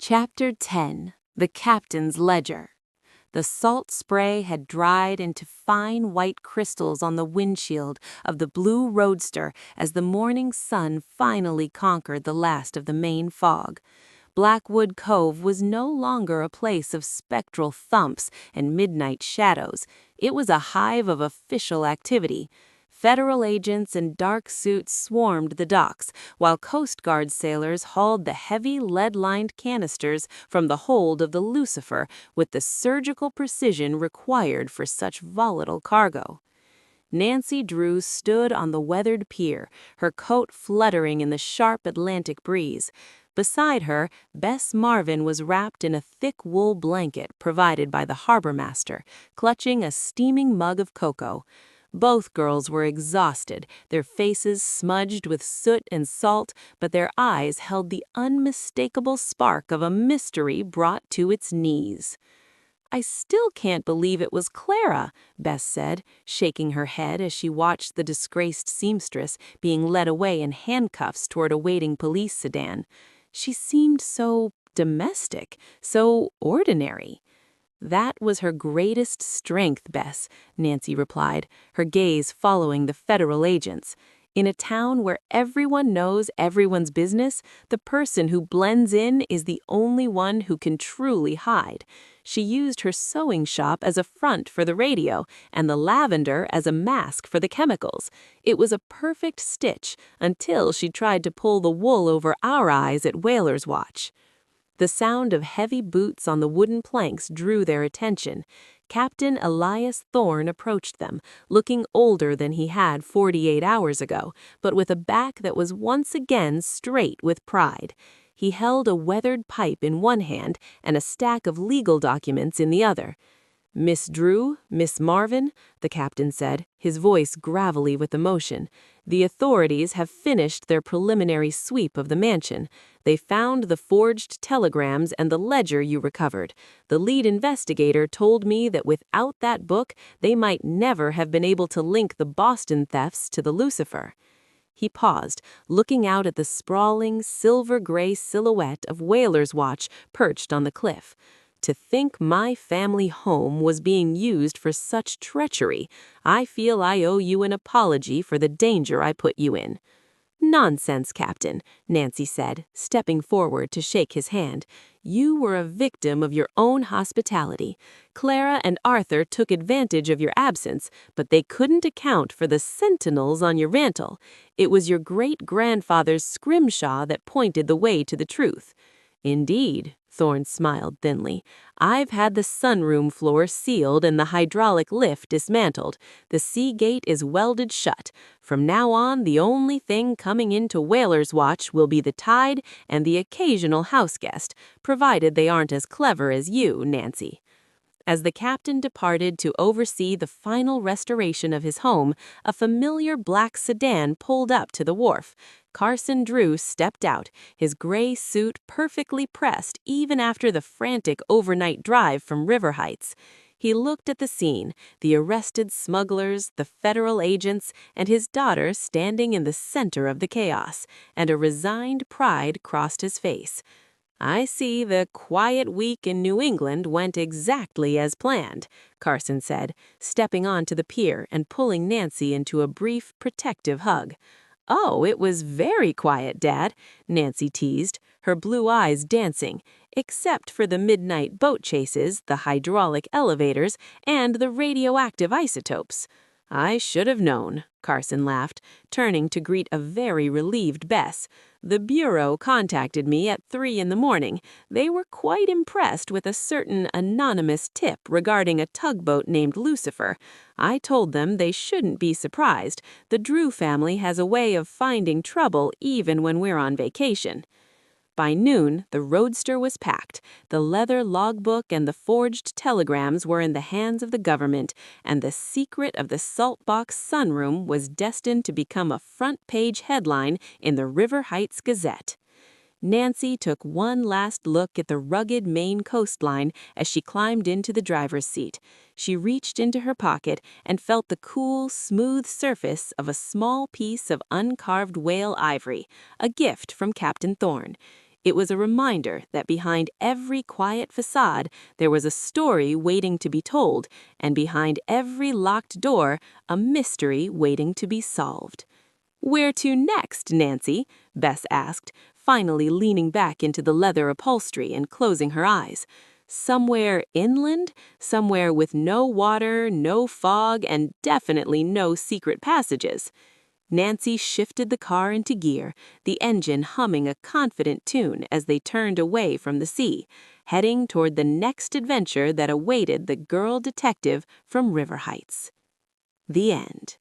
Chapter 10. The Captain's Ledger. The salt spray had dried into fine white crystals on the windshield of the blue roadster as the morning sun finally conquered the last of the Maine fog. Blackwood Cove was no longer a place of spectral thumps and midnight shadows. It was a hive of official activity. Federal agents in dark suits swarmed the docks, while Coast Guard sailors hauled the heavy lead-lined canisters from the hold of the Lucifer with the surgical precision required for such volatile cargo. Nancy Drew stood on the weathered pier, her coat fluttering in the sharp Atlantic breeze. Beside her, Bess Marvin was wrapped in a thick wool blanket provided by the harbor master, clutching a steaming mug of cocoa. Both girls were exhausted, their faces smudged with soot and salt, but their eyes held the unmistakable spark of a mystery brought to its knees. "I still can't believe it was Clara," Bess said, shaking her head as she watched the disgraced seamstress being led away in handcuffs toward a waiting police sedan. She seemed so domestic, so ordinary. "That was her greatest strength, Bess," Nancy replied, her gaze following the federal agents. "In a town where everyone knows everyone's business, the person who blends in is the only one who can truly hide. She used her sewing shop as a front for the radio and the lavender as a mask for the chemicals. It was a perfect stitch until she tried to pull the wool over our eyes at Whaler's Watch." The sound of heavy boots on the wooden planks drew their attention. Captain Elias Thorne approached them, looking older than he had 48 hours ago, but with a back that was once again straight with pride. He held a weathered pipe in one hand and a stack of legal documents in the other. "Miss Drew, Miss Marvin," the captain said, his voice gravelly with emotion, "the authorities have finished their preliminary sweep of the mansion. They found the forged telegrams and the ledger you recovered. The lead investigator told me that without that book, they might never have been able to link the Boston thefts to the Lucifer." He paused, looking out at the sprawling, silver-gray silhouette of Whaler's Watch perched on the cliff. "To think my family home was being used for such treachery. I feel I owe you an apology for the danger I put you in." "Nonsense, Captain," Nancy said, stepping forward to shake his hand. "You were a victim of your own hospitality. Clara and Arthur took advantage of your absence, but they couldn't account for the sentinels on your mantel. It was your great-grandfather's scrimshaw that pointed the way to the truth." "Indeed," Thorne smiled thinly. "I've had the sunroom floor sealed and the hydraulic lift dismantled. The sea gate is welded shut. From now on, the only thing coming into Whaler's Watch will be the tide and the occasional house guest, provided they aren't as clever as you, Nancy." As the captain departed to oversee the final restoration of his home, a familiar black sedan pulled up to the wharf. Carson Drew stepped out, his gray suit perfectly pressed even after the frantic overnight drive from River Heights. He looked at the scene, the arrested smugglers, the federal agents, and his daughter standing in the center of the chaos, and a resigned pride crossed his face. "I see the quiet week in New England went exactly as planned," Carson said, stepping onto the pier and pulling Nancy into a brief, protective hug. "Oh, it was very quiet, Dad," Nancy teased, her blue eyes dancing, except for the midnight boat chases, the hydraulic elevators, and the radioactive isotopes. "I should have known," Carson laughed, turning to greet a very relieved Bess. "The Bureau contacted me at 3 in the morning. They were quite impressed with a certain anonymous tip regarding a tugboat named Lucifer. I told them they shouldn't be surprised. The Drew family has a way of finding trouble even when we're on vacation." By noon, the roadster was packed. The leather logbook and the forged telegrams were in the hands of the government, and the secret of the Saltbox Sunroom was destined to become a front-page headline in the River Heights Gazette. Nancy took one last look at the rugged Maine coastline as she climbed into the driver's seat. She reached into her pocket and felt the cool, smooth surface of a small piece of uncarved whale ivory, a gift from Captain Thorne. It was a reminder that behind every quiet facade there was a story waiting to be told, and behind every locked door a mystery waiting to be solved. "Where to next, Nancy?" Bess asked, finally leaning back into the leather upholstery and closing her eyes. "Somewhere inland? Somewhere with no water, no fog, and definitely no secret passages." Nancy shifted the car into gear, the engine humming a confident tune as they turned away from the sea, heading toward the next adventure that awaited the girl detective from River Heights. The end.